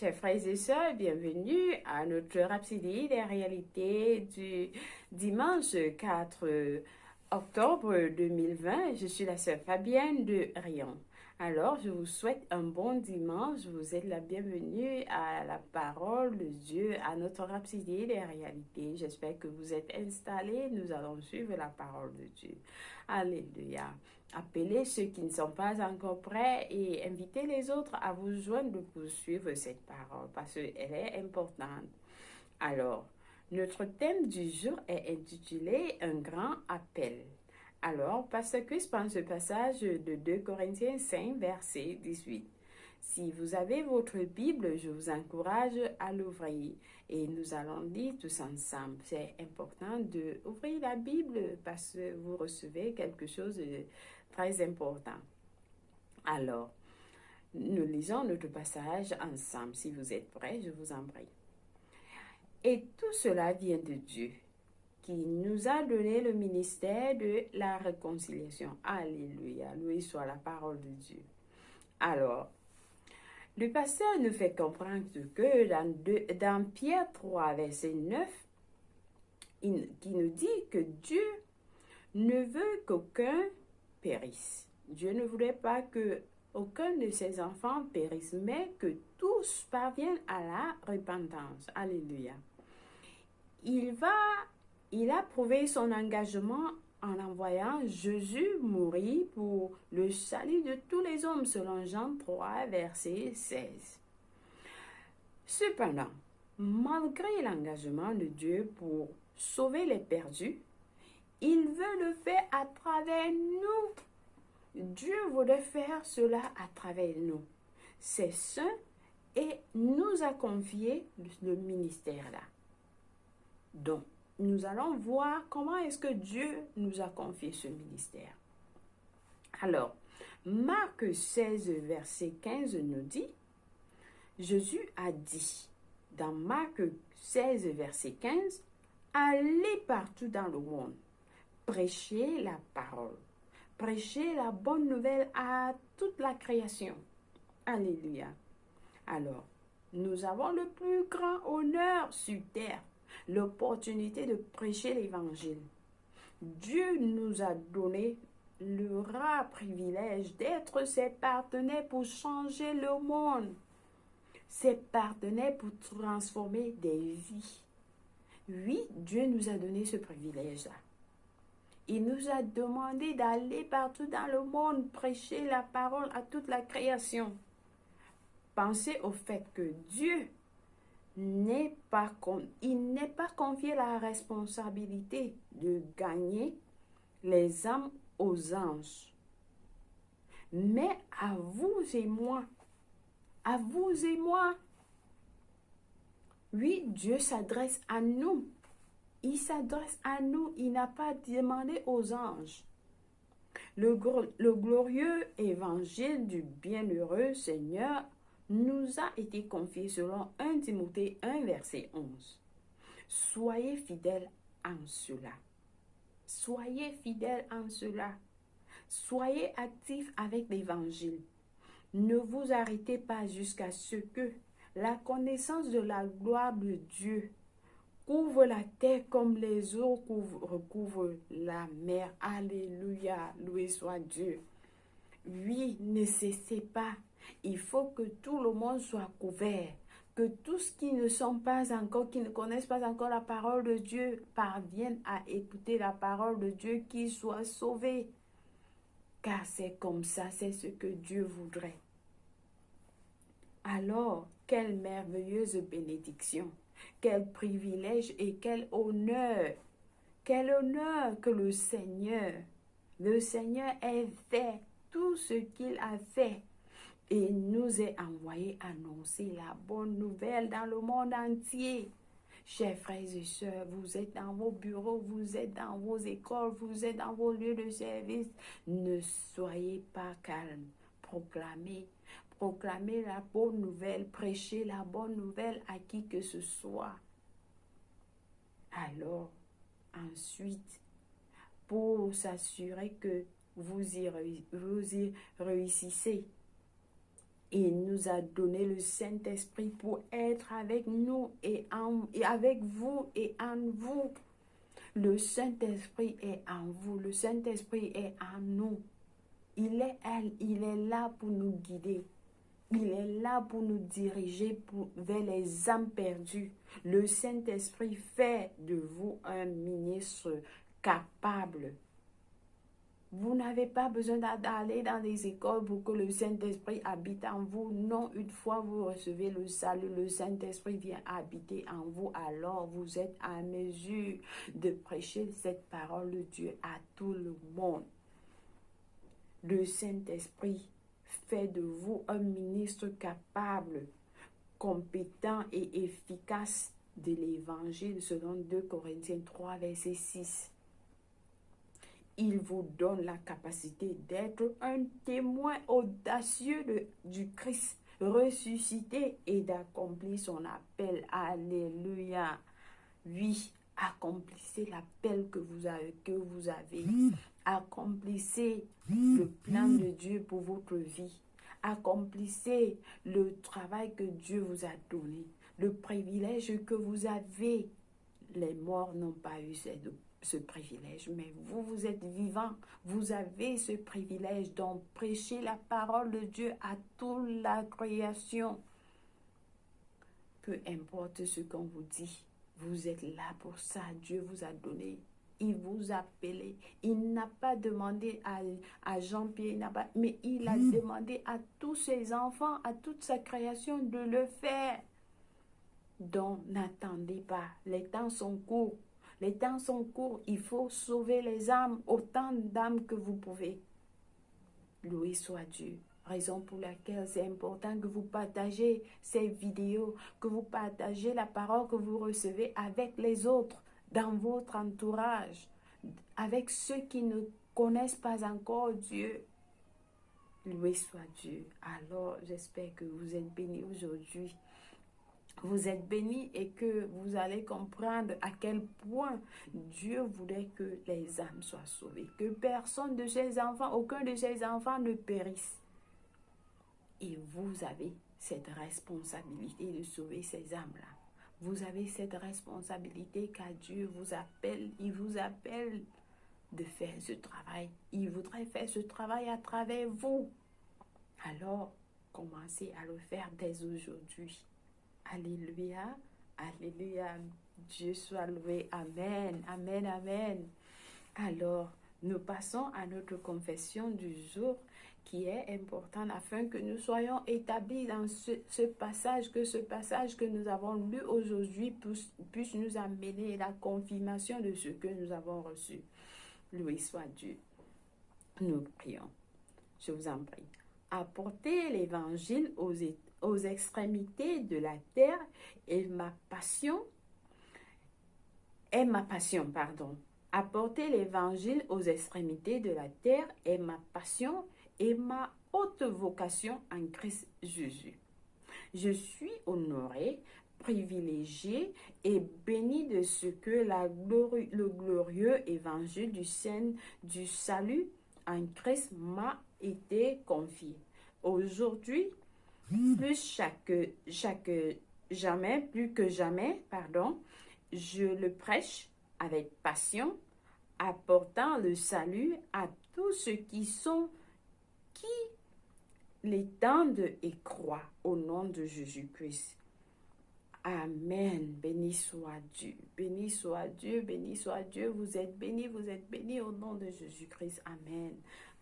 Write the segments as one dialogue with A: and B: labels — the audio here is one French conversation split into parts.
A: Chers frères et sœurs, bienvenue à notre Rhapsodie des réalités du dimanche 4 octobre 2020. Je suis la sœur Fabienne de Rion. Alors, je vous souhaite un bon dimanche. Vous êtes la bienvenue à la parole de Dieu, à notre Rhapsodie des réalités. J'espère que vous êtes installés. Nous allons suivre la parole de Dieu. Alléluia. Appelez ceux qui ne sont pas encore prêts et invitez les autres à vous joindre pour suivre cette parole parce qu'elle est importante. Alors, notre thème du jour est intitulé Un grand appel. Alors, Pasteur Chris prend ce passage de 2 Corinthiens 5, verset 18. Si vous avez votre Bible, je vous encourage à l'ouvrir et nous allons lire tous ensemble. C'est important d'ouvrir la Bible parce que vous recevez quelque chose de très important. Alors, nous lisons notre passage ensemble. Si vous êtes prêts, je vous en prie. Et tout cela vient de Dieu, qui nous a donné le ministère de la réconciliation. Alléluia, loué soit la parole de Dieu. Alors, le pasteur nous fait comprendre que dans Pierre 3, verset 9, qui nous dit que Dieu ne veut qu'aucun périsse. Dieu ne voulait pas que aucun de ses enfants périsse, mais que tous parviennent à la repentance. Alléluia. Il a prouvé son engagement en envoyant Jésus mourir pour le salut de tous les hommes, selon Jean 3, verset 16. Cependant, malgré l'engagement de Dieu pour sauver les perdus, il veut le faire à travers nous. Dieu voulait faire cela à travers nous. C'est saint et nous a confié le ministère là. Donc, nous allons voir comment est-ce que Dieu nous a confié ce ministère. Alors, Marc 16, verset 15 nous dit, Jésus a dit, dans Marc 16, verset 15, « Allez partout dans le monde, prêchez la parole. Prêchez la bonne nouvelle à toute la création. » Alléluia. Alors, nous avons le plus grand honneur sur terre, l'opportunité de prêcher l'évangile. Dieu nous a donné le rare privilège d'être ses partenaires pour changer le monde, ses partenaires pour transformer des vies. Oui, Dieu nous a donné ce privilège-là. Il nous a demandé d'aller partout dans le monde prêcher la parole à toute la création. Pensez au fait que Dieu n'est pas confié la responsabilité de gagner les âmes aux anges. Mais à vous et moi, oui, Dieu s'adresse à nous. Il s'adresse à nous, il n'a pas demandé aux anges. Le glorieux évangile du bienheureux Seigneur nous a été confié selon 1 Timothée 1, verset 11. Soyez fidèles en cela. Soyez fidèles en cela. Soyez actifs avec l'évangile. Ne vous arrêtez pas jusqu'à ce que la connaissance de la gloire de Dieu couvre la terre comme les eaux recouvrent la mer. Alléluia, loué soit Dieu. Oui, ne cessez pas. Il faut que tout le monde soit couvert. Que tous qui ne sont pas encore, qui ne connaissent pas encore la parole de Dieu, parviennent à écouter la parole de Dieu, qu'ils soient sauvés. Car c'est comme ça, c'est ce que Dieu voudrait. Alors, quelle merveilleuse bénédiction, quel privilège et quel honneur que le Seigneur ait fait tout ce qu'il a fait et nous ait envoyé annoncer la bonne nouvelle dans le monde entier. Chers frères et sœurs, vous êtes dans vos bureaux, vous êtes dans vos écoles, vous êtes dans vos lieux de service. Ne soyez pas calmes. Proclamez la bonne nouvelle, prêchez la bonne nouvelle à qui que ce soit. Alors, ensuite, pour s'assurer que vous y réussissez, Il nous a donné le Saint-Esprit pour être avec nous et avec vous et en vous. Le Saint-Esprit est en vous. Le Saint-Esprit est en nous. Il est là pour nous guider. Il est là pour nous diriger vers les âmes perdues. Le Saint-Esprit fait de vous un ministre capable. Vous n'avez pas besoin d'aller dans des écoles pour que le Saint-Esprit habite en vous. Non, une fois vous recevez le salut, le Saint-Esprit vient habiter en vous. Alors vous êtes à mesure de prêcher cette parole de Dieu à tout le monde. Le Saint-Esprit fait de vous un ministre capable, compétent et efficace de l'Évangile selon 2 Corinthiens 3, verset 6. Il vous donne la capacité d'être un témoin audacieux du Christ ressuscité et d'accomplir son appel. Alléluia. Oui, accomplissez l'appel que vous avez. Accomplissez le plan de Dieu pour votre vie. Accomplissez le travail que Dieu vous a donné. Le privilège que vous avez. Les morts n'ont pas eu ce privilège, mais vous êtes vivant. Vous avez ce privilège, donc prêchez la parole de Dieu à toute la création. Peu importe ce qu'on vous dit, vous êtes là pour ça. Dieu vous a donné. Il vous a appelé. Il n'a pas demandé à Jean-Pierre, mais il a demandé à tous ses enfants, à toute sa création de le faire. Donc, n'attendez pas. Les temps sont courts. Les temps sont courts. Il faut sauver les âmes, autant d'âmes que vous pouvez. Loué soit Dieu. Raison pour laquelle c'est important que vous partagez ces vidéos, que vous partagez la parole que vous recevez avec les autres, dans votre entourage, avec ceux qui ne connaissent pas encore Dieu. Loué soit Dieu. Alors, j'espère que vous êtes bénis aujourd'hui. Vous êtes bénis et que vous allez comprendre à quel point Dieu voulait que les âmes soient sauvées. Que personne de ses enfants, aucun de ses enfants ne périsse. Et vous avez cette responsabilité de sauver ces âmes-là. Vous avez cette responsabilité car Dieu vous appelle, il vous appelle de faire ce travail. Il voudrait faire ce travail à travers vous. Alors, commencez à le faire dès aujourd'hui. Alléluia, alléluia. Dieu soit loué. Amen, amen, amen. Alors, nous passons à notre confession du jour qui est importante afin que nous soyons établis dans ce passage que nous avons lu aujourd'hui puisse nous amener la confirmation de ce que nous avons reçu. Loué soit Dieu. Nous prions. Je vous en prie. Apportez l'évangile aux extrémités de la terre et ma passion, Apportez l'évangile aux extrémités de la terre est ma passion et ma haute vocation en Christ Jésus. Je suis honoré, privilégié et béni de ce que le glorieux évangile du salut en Christ m'a été confié. Aujourd'hui, plus que jamais, je le prêche avec passion, apportant le salut à tous ceux qui l'étendent et croient au nom de Jésus-Christ. Amen. Béni soit Dieu. Béni soit Dieu. Béni soit Dieu. Vous êtes bénis au nom de Jésus-Christ. Amen.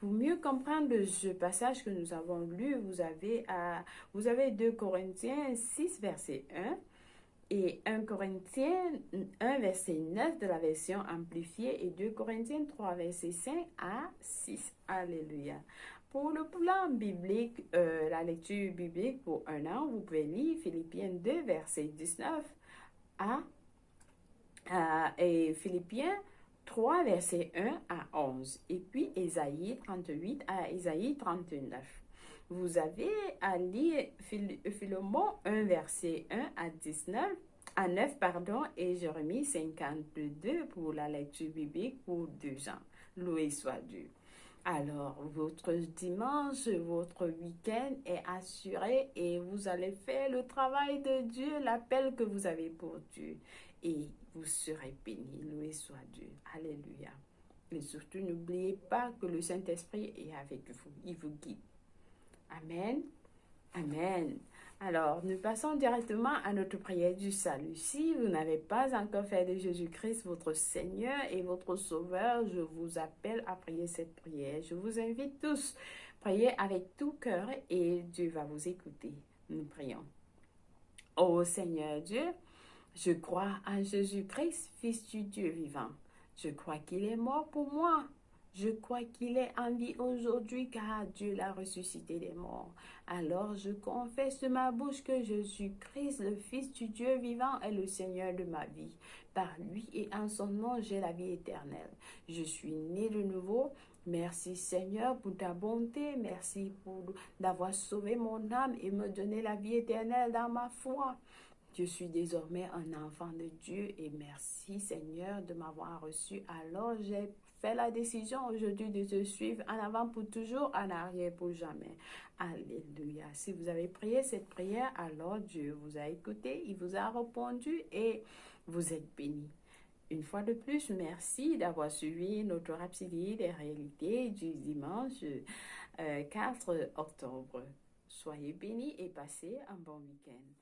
A: Pour mieux comprendre ce passage que nous avons lu, vous avez 2 Corinthiens 6, verset 1 et 1 Corinthiens 1, verset 9 de la version amplifiée et 2 Corinthiens 3, verset 5 à 6. Alléluia. Pour le plan biblique, la lecture biblique pour un an, vous pouvez lire Philippiens 2, verset 19 et Philippiens 3, verset 1 à 11. Et puis Ésaïe 38 à Ésaïe 39. Vous avez à lire Philémon 1, verset 1 à 9, et Jérémie 52 pour la lecture biblique pour 2 ans. Loué soit Dieu. Alors, votre dimanche, votre week-end est assuré et vous allez faire le travail de Dieu, l'appel que vous avez pour Dieu. Et vous serez bénis. Loué soit Dieu. Alléluia. Et surtout, n'oubliez pas que le Saint-Esprit est avec vous. Il vous guide. Amen. Amen. Alors, nous passons directement à notre prière du salut. Si vous n'avez pas encore fait de Jésus-Christ votre Seigneur et votre Sauveur, je vous appelle à prier cette prière. Je vous invite tous à prier avec tout cœur et Dieu va vous écouter. Nous prions. Ô Seigneur Dieu, je crois en Jésus-Christ, Fils du Dieu vivant. Je crois qu'il est mort pour moi. Je crois qu'il est en vie aujourd'hui car Dieu l'a ressuscité des morts. Alors je confesse de ma bouche que Jésus-Christ, le Fils du Dieu vivant, est le Seigneur de ma vie. Par lui et en son nom, j'ai la vie éternelle. Je suis né de nouveau. Merci Seigneur pour ta bonté. Merci pour d'avoir sauvé mon âme et me donné la vie éternelle dans ma foi. Je suis désormais un enfant de Dieu et merci Seigneur de m'avoir reçu. Alors j'ai fait la décision aujourd'hui de te suivre en avant pour toujours, en arrière pour jamais. Alléluia. Si vous avez prié cette prière, alors Dieu vous a écouté, il vous a répondu et vous êtes bénis. Une fois de plus, merci d'avoir suivi notre Rhapsodie des réalités du dimanche 4 octobre. Soyez bénis et passez un bon week-end.